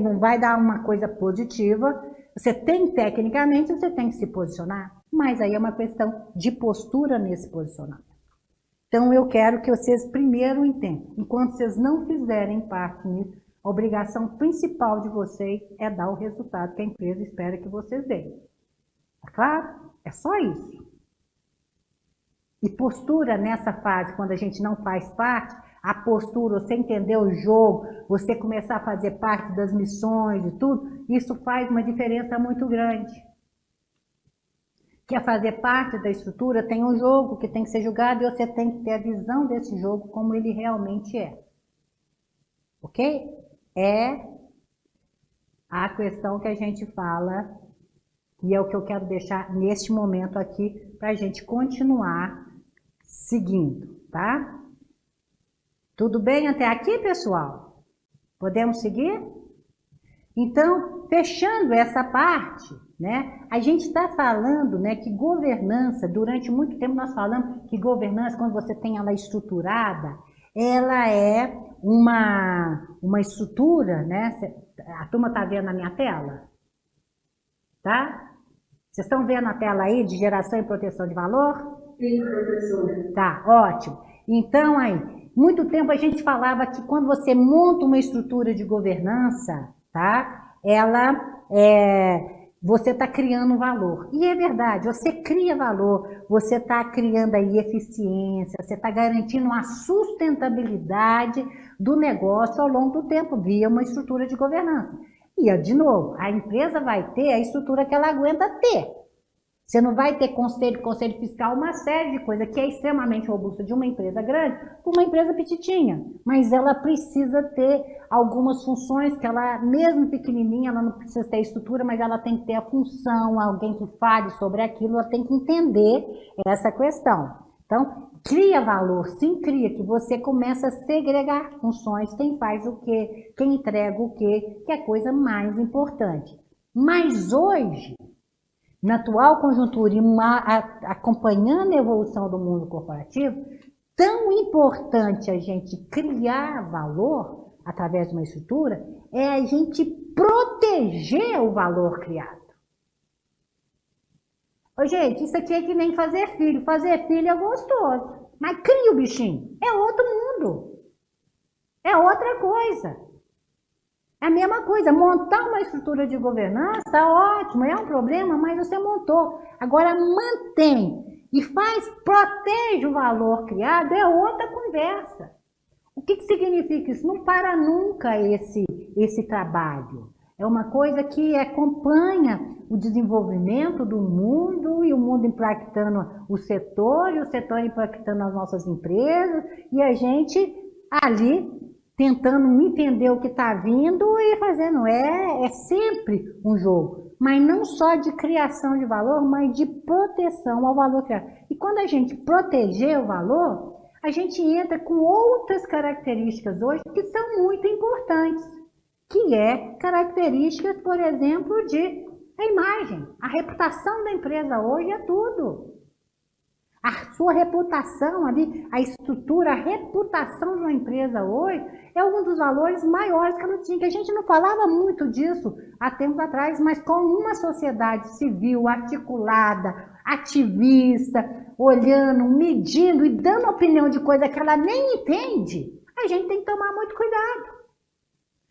não vai dar uma coisa positiva, você tem, tecnicamente, você tem que se posicionar, mas aí é uma questão de postura nesse posicionamento. Então eu quero que vocês primeiro entendam, enquanto vocês não fizerem parte nisso, a obrigação principal de vocês é dar o resultado que a empresa espera que vocês deem. Tá claro? É só isso. E postura nessa fase, quando a gente não faz parte, a postura, você entender o jogo, você começar a fazer parte das missões e tudo, isso faz uma diferença muito grande. Quer fazer parte da estrutura, tem um jogo que tem que ser julgado e você tem que ter a visão desse jogo como ele realmente é. Ok? É a questão que a gente fala e é o que eu quero deixar neste momento aqui para a gente continuar seguindo, tá? Tudo bem até aqui, pessoal? Podemos seguir? Então, fechando essa parte, né, a gente está falando, né, que governança, durante muito tempo nós falamos que governança, quando você tem ela estruturada, ela é uma estrutura, né? A turma está vendo na minha tela? Tá? Vocês estão vendo a tela aí de geração e proteção de valor? Sim, professora. Tá, ótimo. Então aí, muito tempo a gente falava que quando você monta uma estrutura de governança, tá? Você está criando valor. E é verdade, você cria valor, você está criando aí eficiência, você está garantindo a sustentabilidade do negócio ao longo do tempo, via uma estrutura de governança. E, de novo, a empresa vai ter a estrutura que ela aguenta ter. Você não vai ter conselho fiscal, uma série de coisas que é extremamente robusta de uma empresa grande para uma empresa petitinha. Mas ela precisa ter algumas funções que ela, mesmo pequenininha, ela não precisa ter estrutura, mas ela tem que ter a função, alguém que fale sobre aquilo, ela tem que entender essa questão. Então, cria valor, sim, cria, que você começa a segregar funções, quem faz o quê, quem entrega o quê, que é a coisa mais importante. Mas hoje, na atual conjuntura, acompanhando a evolução do mundo corporativo, tão importante a gente criar valor através de uma estrutura é a gente proteger o valor criado. Ô, gente, isso aqui é que nem fazer filho. Fazer filho é gostoso, mas cria o bichinho. É outro mundo. É outra coisa. É a mesma coisa, montar uma estrutura de governança, ótimo, é um problema, mas você montou. Agora mantém e protege o valor criado, é outra conversa. O que significa isso? Não para nunca esse trabalho. É uma coisa que acompanha o desenvolvimento do mundo e o mundo impactando o setor e o setor impactando as nossas empresas e a gente ali tentando entender o que está vindo e fazendo. É sempre um jogo, mas não só de criação de valor, mas de proteção ao valor criado. E quando a gente proteger o valor, a gente entra com outras características hoje que são muito importantes, que é características, por exemplo, de a imagem. A reputação da empresa hoje é tudo. A sua reputação ali, a estrutura, a reputação de uma empresa hoje é um dos valores maiores que ela tinha, que a gente não falava muito disso há tempos atrás, mas com uma sociedade civil articulada, ativista, olhando, medindo e dando opinião de coisa que ela nem entende, a gente tem que tomar muito cuidado.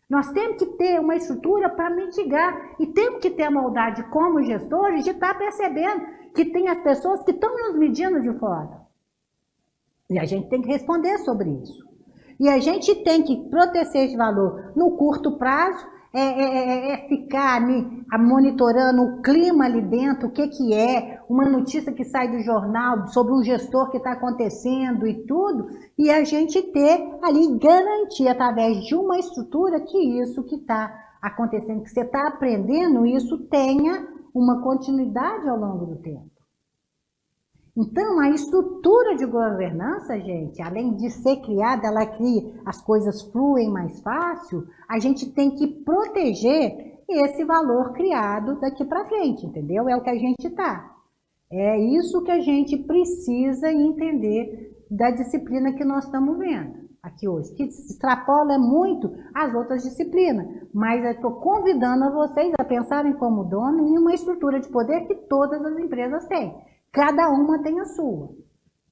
Nós temos que ter uma estrutura para mitigar e temos que ter a maldade como gestores de estar percebendo que tem as pessoas que estão nos medindo de fora. E a gente tem que responder sobre isso. E a gente tem que proteger esse valor no curto prazo, ficar monitorando o clima ali dentro, o que é, uma notícia que sai do jornal sobre um gestor que está acontecendo e tudo, e a gente ter ali garantia, através de uma estrutura, que isso que está acontecendo, que você está aprendendo, isso tenha uma continuidade ao longo do tempo. Então, a estrutura de governança, gente, além de ser criada, ela cria, as coisas fluem mais fácil, a gente tem que proteger esse valor criado daqui para frente, entendeu? É o que a gente está. É isso que a gente precisa entender da disciplina que nós estamos vendo aqui hoje, que extrapola muito as outras disciplinas, mas eu estou convidando a vocês a pensarem como dono em uma estrutura de poder que todas as empresas têm. Cada uma tem a sua.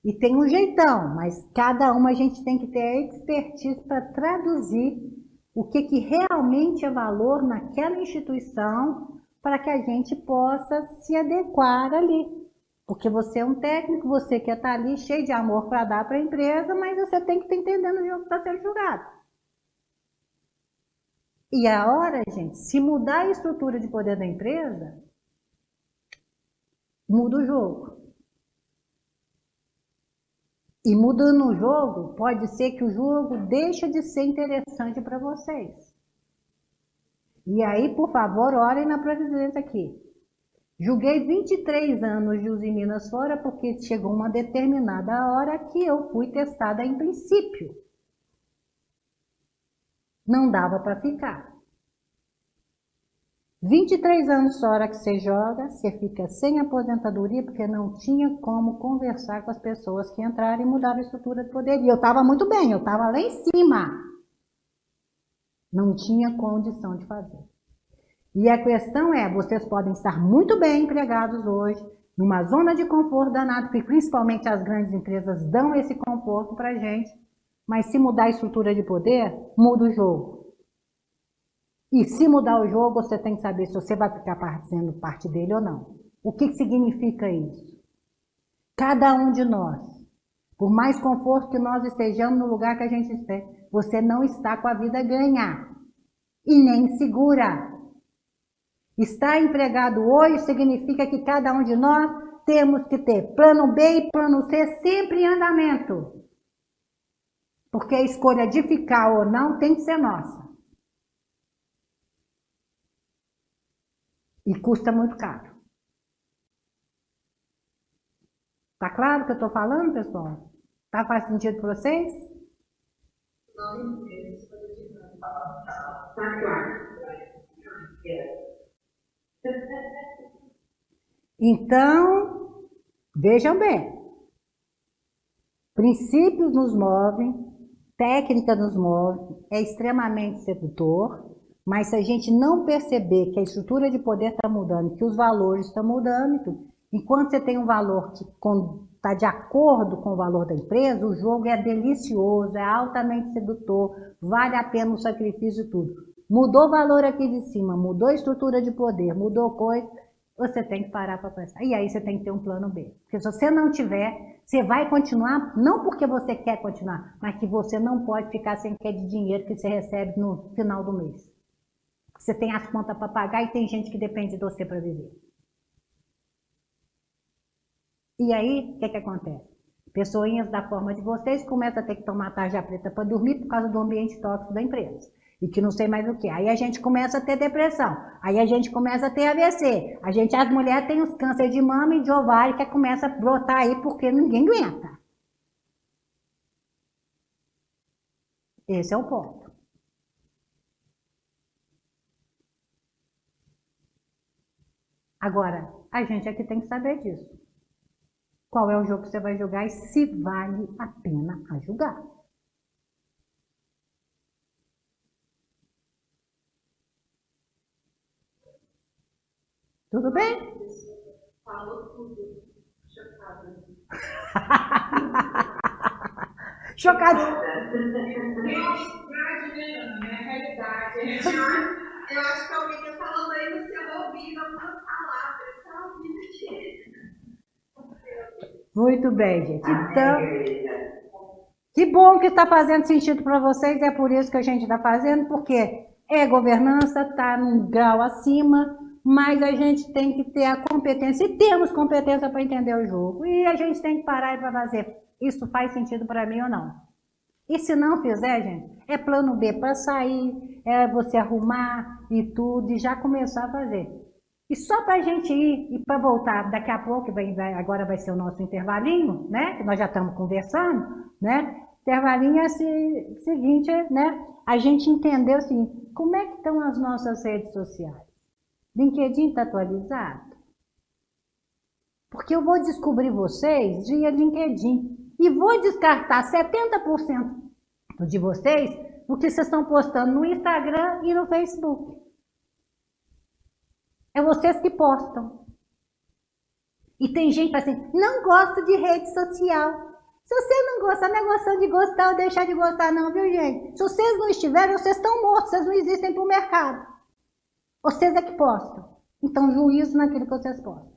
E tem um jeitão, mas cada uma a gente tem que ter a expertise para traduzir o que realmente é valor naquela instituição para que a gente possa se adequar ali. Porque você é um técnico, você quer estar ali cheio de amor para dar para a empresa, mas você tem que estar entendendo o jogo que está sendo jogado. E a hora, gente, se mudar a estrutura de poder da empresa, muda o jogo. E mudando o jogo, pode ser que o jogo deixe de ser interessante para vocês. E aí, por favor, olhem na presidência aqui. Julguei 23 anos de Uzi Minas fora porque chegou uma determinada hora que eu fui testada em princípio. Não dava para ficar. 23 anos fora que você joga, você fica sem aposentadoria porque não tinha como conversar com as pessoas que entraram e mudaram a estrutura de poder. E eu estava muito bem, eu estava lá em cima. Não tinha condição de fazer. E a questão é, vocês podem estar muito bem empregados hoje, numa zona de conforto danado, porque principalmente as grandes empresas dão esse conforto para a gente, mas se mudar a estrutura de poder, muda o jogo. E se mudar o jogo, você tem que saber se você vai ficar sendo parte dele ou não. O que significa isso? Cada um de nós, por mais conforto que nós estejamos no lugar que a gente esteja, você não está com a vida ganha e nem segura. Estar empregado hoje significa que cada um de nós temos que ter plano B e plano C sempre em andamento. Porque a escolha de ficar ou não tem que ser nossa. E custa muito caro. Tá claro o que eu estou falando, pessoal? Tá, faz sentido para vocês? Tá claro. Então, vejam bem. Princípios nos movem, técnica nos move, é extremamente sedutor, mas se a gente não perceber que a estrutura de poder está mudando, que os valores estão mudando, enquanto você tem um valor que está de acordo com o valor da empresa, o jogo é delicioso, é altamente sedutor, vale a pena o sacrifício e tudo. Mudou o valor aqui de cima, mudou a estrutura de poder, mudou coisa, você tem que parar para pensar. E aí você tem que ter um plano B. Porque se você não tiver, você vai continuar, não porque você quer continuar, mas que você não pode ficar sem quer de dinheiro que você recebe no final do mês. Você tem as contas para pagar e tem gente que depende de você para viver. E aí, o que acontece? Pessoinhas da forma de vocês começam a ter que tomar tarja preta para dormir por causa do ambiente tóxico da empresa. E que não sei mais o que. Aí a gente começa a ter depressão. Aí a gente começa a ter AVC. As mulheres têm os câncer de mama e de ovário que começa a brotar aí porque ninguém aguenta. Esse é o ponto. Agora, a gente aqui tem que saber disso. Qual é o jogo que você vai jogar e se vale a pena a jogar. Tudo bem? Falou tudo. Chocada. Chocado. É a realidade. Eu acho que alguém está falando aí no seu ouvido algumas palavras, só ouvindo aqui. Muito bem, gente. Então, que bom que está fazendo sentido para vocês. É por isso que a gente está fazendo, porque governança, está num grau acima, mas a gente tem que ter a competência, e temos competência para entender o jogo. E a gente tem que parar e para fazer, isso faz sentido para mim ou não? E se não fizer, gente, é plano B para sair, é você arrumar e tudo, e já começar a fazer. E só para a gente ir e para voltar, daqui a pouco, agora vai ser o nosso intervalinho, né? Que nós já estamos conversando, né? Intervalinho é o seguinte, né? A gente entendeu assim, como é que estão as nossas redes sociais? LinkedIn está atualizado? Porque eu vou descobrir vocês via LinkedIn e vou descartar 70% de vocês o que vocês estão postando no Instagram e no Facebook. É vocês que postam. E tem gente assim, não gosto de rede social. Se você não gosta, não é questão de gostar ou deixar de gostar não, viu gente? Se vocês não estiverem, vocês estão mortos, vocês não existem para o mercado. Vocês é que postam. Então, juízo naquilo que vocês postam.